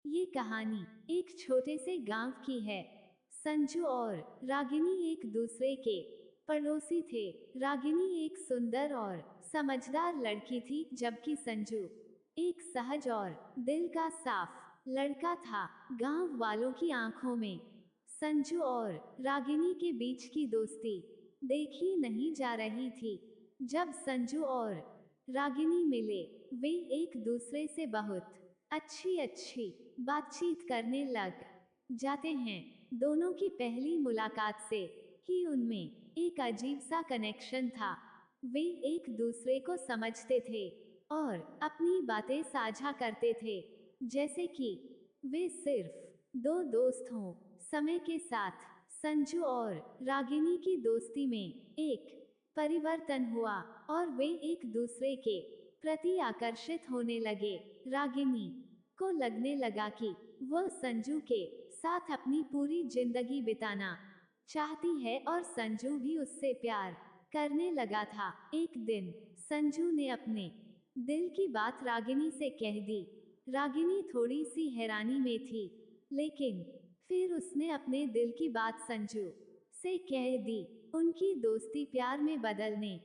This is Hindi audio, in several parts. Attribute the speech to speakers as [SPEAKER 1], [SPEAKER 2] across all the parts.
[SPEAKER 1] ये कहानी एक छोटे से गांव की है। संजू और रागिनी एक दूसरे के पड़ोसी थे। रागिनी एक सुंदर और समझदार लड़की थी, जबकि संजू एक सहज और दिल का साफ लड़का था। गांव वालों की आंखों में संजू और रागिनी के बीच की दोस्ती देखी नहीं जा रही थी। जब संजू और रागिनी मिले, वे एक दूसरे से बहुत अच्छी अच्छी बातचीत करने लग जाते हैं। दोनों की पहली मुलाकात से ही उनमें एक अजीब सा कनेक्शन था। वे एक दूसरे को समझते थे और अपनी बातें साझा करते थे, जैसे कि वे सिर्फ दो दोस्त हों। समय के साथ संजू और रागिनी की दोस्ती में एक परिवर्तन हुआ और वे एक दूसरे के प्रति आकर्षित होने लगे। रागिनी को लगने लगा कि वह संजू के साथ अपनी पूरी जिंदगी बिताना चाहती है और संजू भी उससे प्यार करने लगा था। एक दिन संजू ने अपने दिल की बात रागिनी से कह दी। रागिनी थोड़ी सी हैरानी में थी, लेकिन फिर उसने अपने दिल की बात संजू से कह दी। उनकी दोस्ती प्यार में बदलने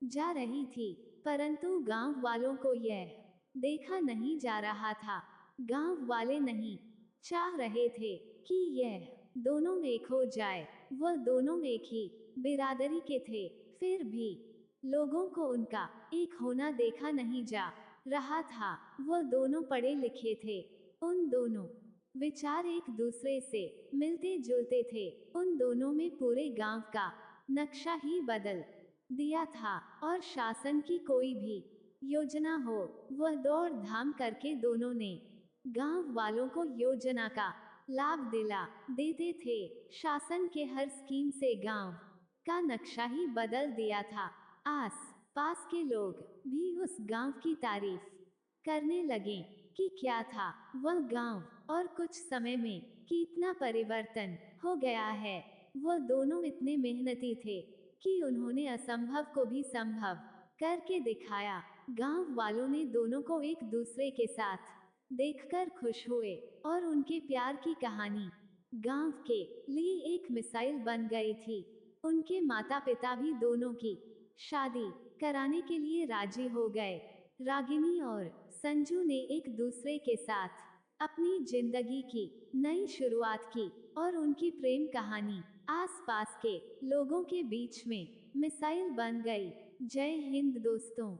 [SPEAKER 1] जा रही थी, परंतु गांव वालों को यह देखा नहीं जा रहा था। गांव वाले नहीं चाह रहे थे कि यह दोनों एक हो जाए। वह दोनों एक ही बिरादरी के थे, फिर भी लोगों को उनका एक होना देखा नहीं जा रहा था। वह दोनों पढ़े लिखे थे, उन दोनों विचार एक दूसरे से मिलते जुलते थे। उन दोनों में पूरे गांव का नक्शा ही बदल दिया था और शासन की कोई भी योजना हो, वह दौड़ धाम करके दोनों ने गांव वालों को योजना का लाभ दिला देते थे। शासन के हर स्कीम से गांव का नक्शा ही बदल दिया था। आस पास के लोग भी उस गांव की तारीफ करने लगे कि क्या था वह गांव, और कुछ समय में कितना परिवर्तन हो गया है। वह दोनों इतने मेहनती थे कि उन्होंने असंभव को भी संभव करके दिखाया। गांव वालों ने दोनों को एक दूसरे के साथ देखकर खुश हुए और उनके प्यार की कहानी गांव के लिए एक मिसाइल बन गई थी। उनके माता पिता भी दोनों की शादी कराने के लिए राजी हो गए। रागिनी और संजू ने एक दूसरे के साथ अपनी जिंदगी की नई शुरुआत की और उनकी प्रेम कहानी आसपास के लोगों के बीच में मिसाइल बन गई। जय हिंद दोस्तों।